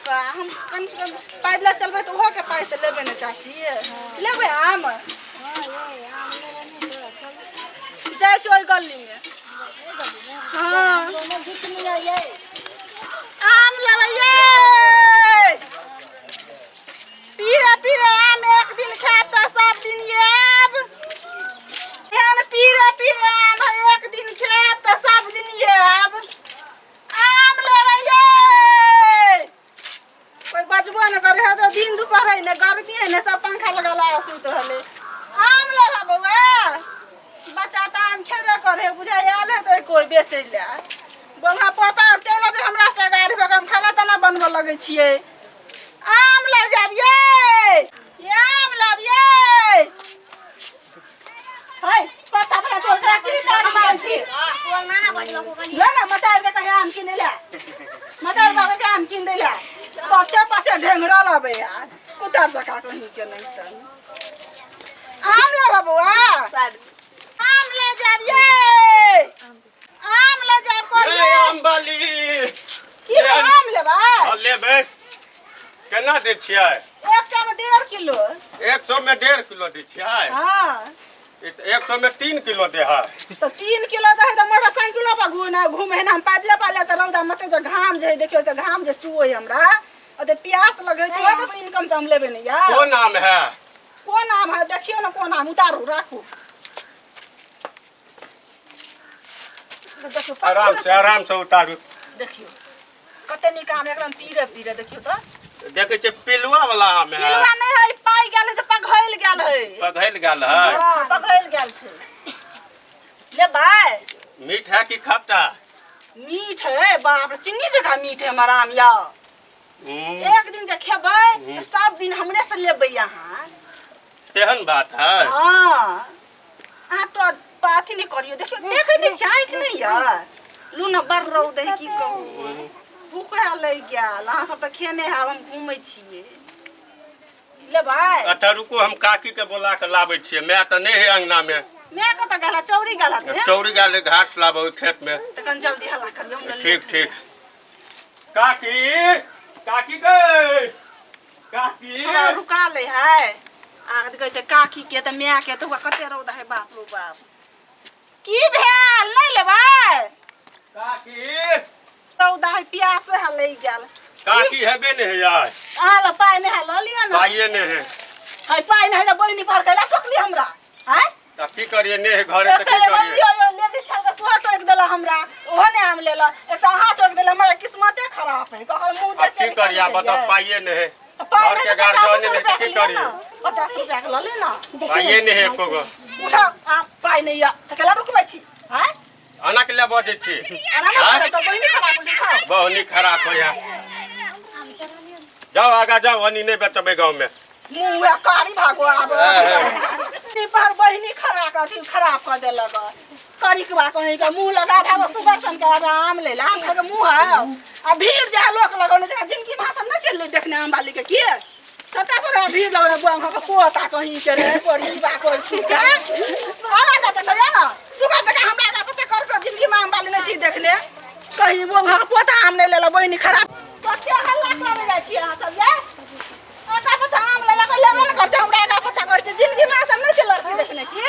का हम कम से कम पैदल चलबै तो ओहो के पाई तो लेबे न चाची लेबै आम जाय छी ओइ गली में हां आम लेबै ये पीरे पीरे आम एक दिन खाब तो सब दिन आब एहन पीरे पीरे आम एक दिन खाब तो सब दिन आब आम लेबै ये कोई बचबो न करे है तो दिन दोपहर है न गर्मी है न सब पंखा लगा ला सुत रहले आम लेबा बउआ बच्चा त आम खेबे करे बुझा आयल है तो कोई बेचे ले बंगा पता और चल अबे हमरा से गाड़ी पे हम खाना तना बनबे लगे छिए आम ले जाब ये आम लाब ये हाय पता पता तो की कर मान छी नाना बजबा को कनी ले ना मतार के कहे आम किने ले मतार बाबा के आम किन दे ले पाछे पाछे ढेंगरा लाबे यार कुतार जका कहीं के नहीं तन आम ले बाबूआ आम ले जाब ये आम ले जाब को ये आम बाली की आम लेबा लेबे केना दे छियै 100 में 1.5 किलो 100 में 1.5 किलो दे छियै हां 100 में 3 किलो दे है तो 3 किलो दे है तो मोटरसाइकिल पर घूमे है हम पैदल पाले तो रौदा मते जो घाम जे देखियो तो घाम जे चुओ हमरा अते प्यास लगे तो के इनकम तो हम लेबे नहीं यार कौन नाम है देखियो ना कौन नाम उतारू राखू आराम से उतारू देखियो कते निकाम एकदम पीरे पीरे देखियो तो देखे छे पिलुआ वाला आम है पिलुआ नहीं है पाई गेल तो पघैल गेल है हां पघैल गेल छे ले भाई मीठ है कि खट्टा मीठ है बाप रे चिन्नी जका मीठ है हमारा आम या एक दिन जे खेबै तो सब दिन हमरे से लेबै यहां तेहन बात है हां आ तो बात ही नहीं करियो देखियो देखे नहीं चाय कि नहीं यार लू ना बर रौद है की कहू भूखा लग गेल अहाँ सब तो खेने है हम घूमै छिए ले भाई अच्छा रुको हम काकी के बोला के लाबै छिए मैं त नहीं है अंगना में मैं कत गेला चौरी गेला चौरी गेले घास लाबै खेत में त कन जल्दी हल्ला करियो हम ठीक ठीक काकी काकी गई काकी रुका ले है आ कहै छै काकी के त मैं के त कते रौद है बाप रो बाप की भेल नहीं लेबै काकी रौदा है प्यास है ले गेल काकी हेबे नहीं है यार आल पाई नहीं है ल लियो ना पाइए नहीं है पाई नहीं है बहिनी पर कैला टोकली हमरा हैं त की करिए नहीं है घरे त की करिए लेके चल के सुहा टोक देला हमरा ओहो ने आम लेला एक त हाथ टोक देला हमरा किस्मते खराब है कहल मुंह देख के की करिए बता पाइए नहीं है पाई घर के गार्जियन ने की करिए 50 रुपया के ल ले ना पाइए नहीं है एको गो उठा आम पाई नहीं या त केला रुकबै छी हैं आना के लिए बजे छी आना तो बहिनी खराब हो छा बहनी खराब हो या जाओ आगा जाओ हनी नहीं बेचबे गांव में मुंह कारी भागो आब नी पर बहिनी खराब कर देलक करी के बा कहीं का मुंह लगा भागो सुबर्तन के आम ले ला आम के मुंह है आ भीड़ जा लोग लगौने जगह जिनकी मां सब न चल देखने आम वाली के की सता सरा भीड़ लगौने बुआ का पोता कहीं के रे पड़ी बा कोई सुका आना का पता है ना सुका जगह हमरा का पता कर के जिनकी मां वाली न छी देखने कहीं बुआ का पोता आम नहीं लेला बहिनी खराब तो क्या हल्ला करे जा छी हां सब ये आका पछा आम लेला को लेबे न करछ हमरा आका पछा करछ जिंदगी में सब न लड़की देखने की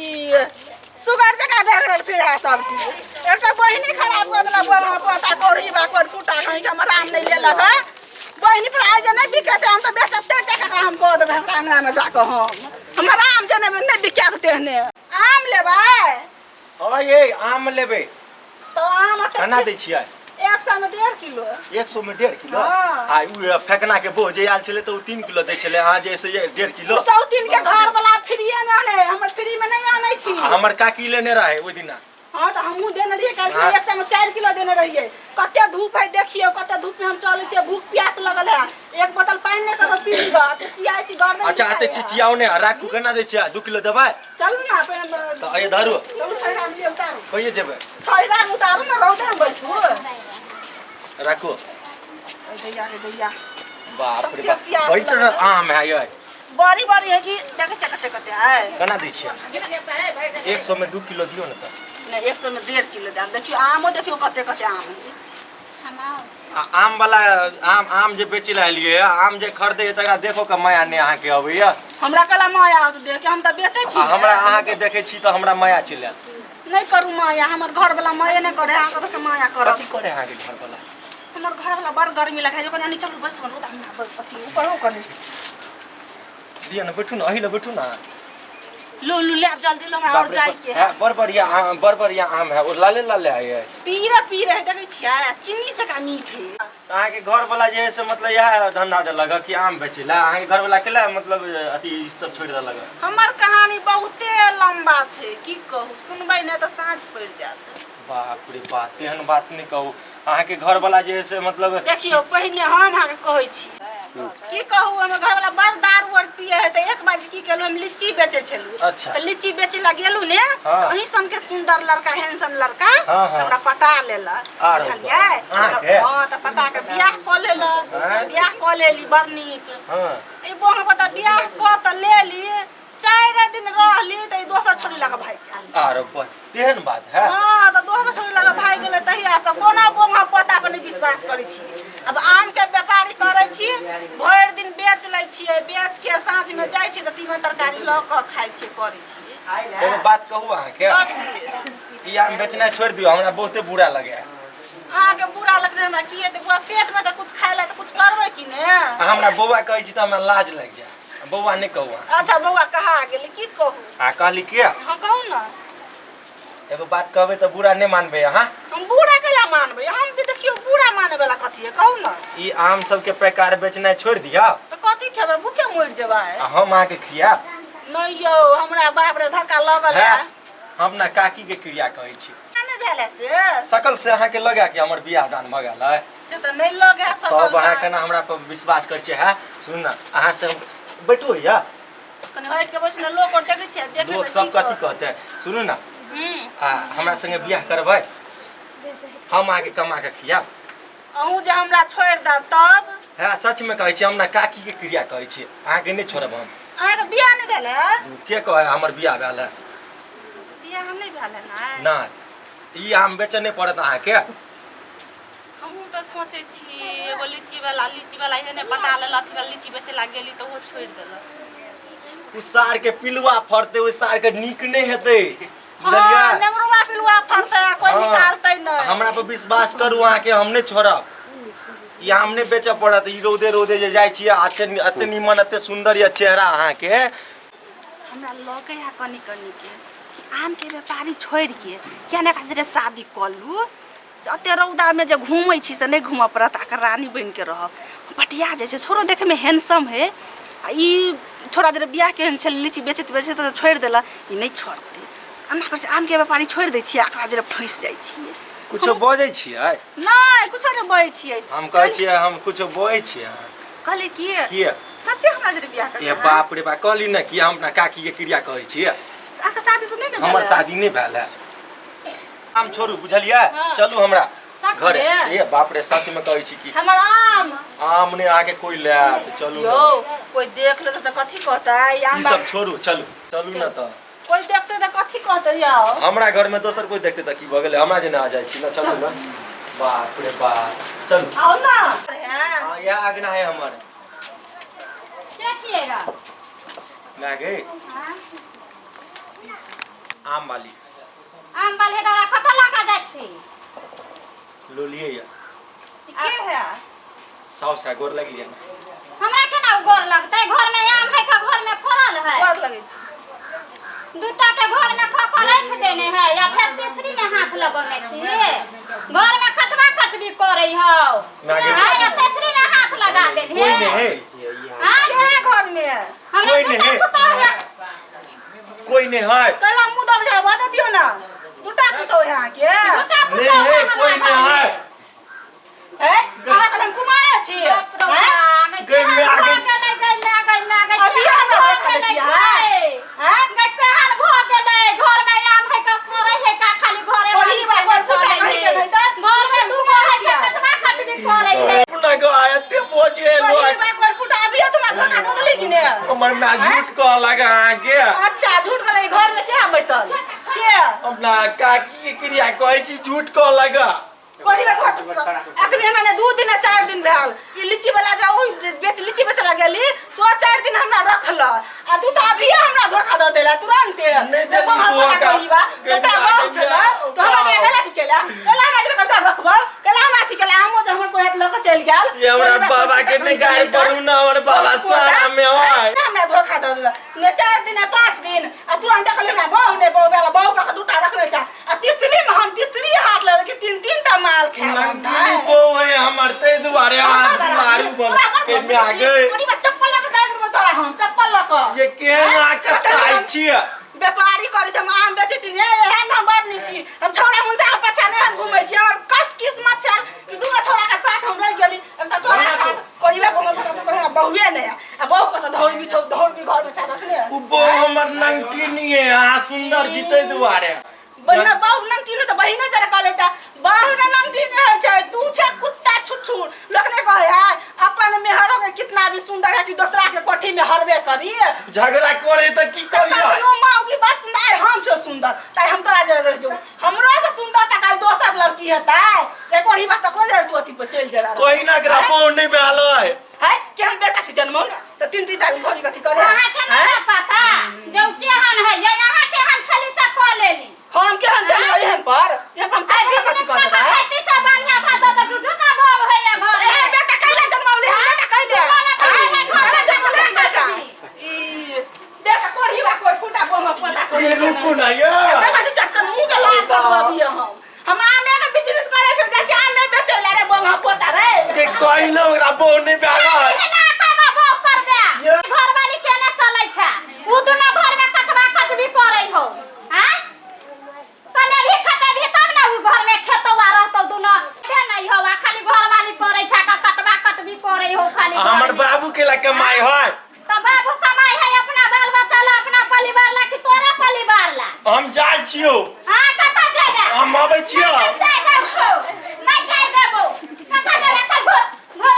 ई सुगर जका ढगरल फिर है सब चीज एकटा बहिनी खराब कर देला बुआ पोता कोरी बा कोर फुटा कहीं का हमरा आम नहीं लेला का बहिनी पर आज नहीं बिकते हम तो बेसते जका हम को देबे अंगना में जाके हमरा आम जने में नहीं बिकाते ने आम लेबै हां ये आम लेबे तो आम केना दै छियै 100 में 1.5 किलो 100 में 1.5 किलो आ उ फेकना के बोझ जे आल छले तो 3 किलो दै छले हां जैसे 1.5 किलो 103 के घर वाला फ्रीए न आने हमर फ्री में नहीं आनै छी हमर काकी लेने रहे ओइ दिना हां तो हमहु देने रहिए काल 100 में 4 किलो देने रहिए कते धूप है देखियो कते धूप में हम चले छी भूख प्यास लगल है एक बोतल पानी ने करो पीबा तो चियाई छी घर में अच्छा आते चिचियाओ ने राखू केना दै छियै 2 किलो देबै चलू ना अपन तो आए धरू चलू छैरा में उतारू कहिए जेबै छैरा में उतारू ना रौदे में बैसू राखू दैया बाप रे बाप बैठ आम है ये बड़ी बड़ी है कि देखे चकते कते है केना दै छियै 100 में 2 किलो दियो ना त नहीं 100 में 1.5 किलो दाम देखियो आमो देखियो कते कते आम है आम वाला आम जे बेचे ला लिए आम जे खरीदे तकरा देखो के माया ने अहाँ के अबैया हमरा कला माया आउ देख के हम त बेचै छी हमरा अहाँ के देखे छी तो हमरा माया चले नहीं करू माया हमर घर वाला माया नहीं करे अहाँ कत से माया कर कथी करे अहाँ के घर वाला हमर घर वाला बड़ गर्मी लगे जो कनी नीचे बैठ बन रोदा में अथी ऊपर हो कनी दिया न बैठू न अहिले बैठू न लो ले अब जल्दी लो हमरा और जाई के है बड़बड़िया आम है और लाले लाले है पी रहे देखे छिया चीनी चका मीठ है अहाँ के घर वाला जे है से मतलब यह धंधा दे लगा कि आम बेचेला अहाँ के घर वाला केला मतलब अथी ई सब छोड़ दे लगा हमर कहानी बहुते लंबा छे की कहू सुनबै न त साँझ पड़ जात बाप रे बात तेहन बात नहीं कहू अहाँ के घर वाला जे है से मतलब देखियो पहिने हम अहाँ के कहै छी की कहू हम घर वाला बड़ दारू और पिए है त एक बार की केलु हम लीची बेचे छलु अच्छा। त लीची बेचे ला गेलु ने हाँ। अही सन के सुंदर लड़का हैंडसम लड़का हाँ, हाँ। हमरा पटा लेला आरो बुझलियै अहाँ के? हां त पटा के बियाह क लेला हाँ। बियाह क लेली बड़ नीक हां ए बोहा पता बियाह क त लेली 4 दिन रहली त दोसर छोरी लगा भाई आरो तेहन बात है हां त दोसर छोरी लगा भाई गेले तहिया से कोना बोहा पता पर नहीं विश्वास करै छी अब आम के व्यापारी करै छी भर दिन बेच लै छियै बेच के साँझ में जाय छी त तीमन तरकारी ल क खाय छी करै छी एगो बात कहू अहाँ के ई आम बेचना छोड़ दियो हमरा बहुते बुरा लगे अहाँ के बुरा लगने हमरा की है त पेट में त कुछ खाइला त कुछ करबै कि ने हमरा बौआ कहै छी त हमरा लाज लग जाए बौआ नहीं कहू अच्छा बौआ कहा गेले की कहू आ कहली के हां कहू ना एगो बात कहबे त बुरा नहीं मानबे हां हम बुरा केला मानबै हम भी देखियो बुरा माने वाला कथी है कहू ना ई आम सब के पैकार बेचना छोड़ दिया त कथी खेबै भूखे मर जेबै हम अहाँ के खिया नहीं यौ हमरा बाप रे धक्का लगल है हम ना काकी के क्रिया कहै छी नहीं भेले से सकल से अहाँ के लगा कि हमर बियाह दान भ गेल है से त नहीं लगे सब तब अहाँ केना हमरा पर विश्वास कर छै है सुन ना अहाँ से बैठो या कने हट के बैठने लोग और देखे छै देखे लोग सब कथी कहते सुनू ना हमरा संगे बियाह करबै हम आके कमा के खियाब अहूँ जे हमरा छोड़ दब तब है सच में कहै छी हम ना काकी के क्रिया कहै छी अहाँ के नहीं छोड़ब हम अहाँ के बियाह नहीं भेले के कहे हमर बियाह भेल है बियाह नहीं भेले ना ना ई आम बेचे नहीं पड़त अहाँ के हमहू तो सोचे छी एगो लीची वाला एने पटा ले अथी वाला लीची बेचे ला गेली तो वो छोड़ देलक उस सार के पिलुआ फरते उस सार के नीक नहीं हेते बुझलियै हां नेमरुआ पिलुआ फरते कोई निकालते नहीं हमरा पर विश्वास करू अहाँ के हम नहीं छोड़ब ई आम नहीं बेचे पड़त ई रोदे जे जाय छी अते निमन अते सुंदर या चेहरा अहाँ के हमरा लगे है कनी के कि आम के व्यापारी छोड़ के क्या ना खातिर शादी कर लू अते रौदा में जे घूमै छी से नहीं घूम पड़त आकर रानी बन के रहब पटिया जे छोरो देखे में हैंडसम है ई छोरा जे बियाह के छल लीची बेचत तो छोड़ देला ई नहीं छोड़ते अन्ना कर से आम के व्यापारी छोड़ दै छी आकर जे फंस जाय छी कुछो बजै छियै नहीं कुछो नहीं बजै छी हम कहै छियै हम कुछो बजै छियै कहले की की सच्चे हमरा जे बियाह कर ए बाप रे बा कहली ना कि हम अपना काकी के क्रिया कहै छियै आकर शादी तो नहीं हमर शादी नहीं भेल है आम छोड़ू बुझलियै चलू हमरा घर ए बाप रे सच में कहै छी कि हमर आम ने आके कोई ले त चलू यो कोई देख ले त कथी कहता है ई सब छोड़ू चलू ना त कोई देखते त कथी कहते या हमरा घर में दोसर कोई देखते त की भ गेलै हमरा जे ना आ जाय छी ना चलू ना बाप रे बाप चलू आओ ना हां या आगना है हमर क्या छिएगा मैं गए आम वाली आम वाले दौरा कथा लगा जाय छी लो लिए या के है साउस है गोर लगी ना हमरा केना गोर लगतै घर में आम है का घर में फरल है गोर लगे छी दूटा के घर में खखा रख देने है या फिर तीसरी में हाथ लगने छी घर में कटवा कटवी करे हो हां या तीसरी में हाथ लगा देने कोई नहीं है के घर में हमरा कोई नहीं है कोई नहीं है कला मुंह दब जा बता दियो ना दूटा पुतो है के नहीं है कोई नहीं है हैं कला कलम कुमार छी हैं गई में आगे अभी हमरा देखा छी हैं गटपहर भ गेलै घर में आम है का सरे है का खाली घरे बड़ी बात चले है घर में दू गो है से कटवा कटवी करे है पुना को आयते बोझे लो बड़ी बात फुटा अभी तुम धोखा दे देली कि ने हमर में झूठ कह लगा आगे अच्छा झूठ कहले घर में क्या बैसल के अपना काकी के क्रिया कहै छी झूठ कह लगा कोही बात अखनी मैंने 2 दिन 4 दिन भेल ई लीची वाला जाऊ बेच लीची बेचला गेली सो 4 दिन हमरा रखल आ तू त अभी हमरा धोखा द देला तुरंत नहीं दे धोखा कहिबा बेटा बहुत छला तो हमरा गला की केला हमरा कल रखबो कला हमरा थी केला हमो हमर कोई हाथ लक चल गेल ये हमरा बाबा के ने गाड़ी परू ना हमर बाबा सारा में होय हमरा धोखा द देला ने 4 दिन 5 दिन आ तुरंत देखल हमरा बहु ने बहु वाला बहु का दूटा रखले छ आ तीसरी में हम तीसरी हाथ ले के 3 टा माल खा नंगली को है हमर ते दुआरे हाथ मारू बन के में आ गए अरे चप्पल लग दे दे तोरा हम चप्पल लग ये केना के साई छिए व्यापारी करे हम आम बेचे छी ने एहन हम बात नहीं छी हम छोरा मुंसा पछा ने हम घुमै छी हमर कस किस्मत छ कि दूगो छोरा के साथ हम रह गेली अब त तोरा साथ परिवार को पता तो कहना बहुए नहीं आ बहु कत धौर भी घर में चा रखले उ बो हमर नंगटी नहीं है आ सुंदर जीते दुआरे बन्ना बहु नंगटी न त बहिना जरा कहलेता बहु न नंगटी न है छै तू छ कुत्ता छुछुर लोग ने कहे है अपन मेहरो के कितना भी सुंदर है कि दूसरा के कोठी में हरबे करी झगड़ा करे त की करियो नो मां की बात सुन आए हम छो सुंदर ताई हम तोरा जरे रह जो हमरो से सुंदर त काल दोसर लड़की है ताई रे कोही बात तक जरे तू अथी पर चल जरा कोई ना करा पो नहीं बेलो है केहन बेटा से जन्मौ ने से 3 टाइम थोड़ी कथी करे अहाँ के नहीं पता जो केहन है ये अहाँ केहन छली से क लेली हम केहन चले एहन पर हम कथी कर देबा खाती से बढ़िया था तो दुधू का भाव है ये घर ए बेटा कैले जन्मौले बेटा कैले जन्मौले बेटा ई बेटा कोढ़ी बा कोई फूटा बोम पता ये रुको ना ये देखा से चटकन मुंह के लाल करबी हम आमे के बिजनेस करे छै जाय छै आमे बेचे ला रे बोम पोता रे के कोई ना ओकरा बो नहीं बेलो घर वाली केना चलै छै उ दुनो घर में कटवा कटबी करै हो हैं कने भी खटे भी तब ना उ घर में खेतवा रहतो दुनो दे नहीं हो खाली घर वाली करै छै कटवा कटबी करै हो खाली हमर बाबू के ला कमाई है तो बाबू कमाई है अपना बाल बच्चा ला अपना परिवार ला कि तोरे परिवार ला हम जाय छियो हां कता जेबे हम आबै छियो नहीं जाय देबो कता जेबे चल घर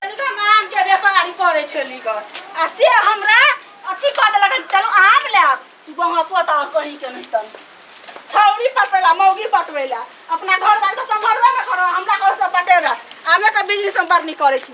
निका आम के व्यापारी करे छली ग आ से हमरा अथी क देलक चलो आम ले बहा पोता कहीं के नहीं तन छौरी पटवेला मौगी पटवेला अपना घर वाला तो संभरबे न करो हमरा को सब पटेगा आमे का बिजनेस हम बार नहीं करे छी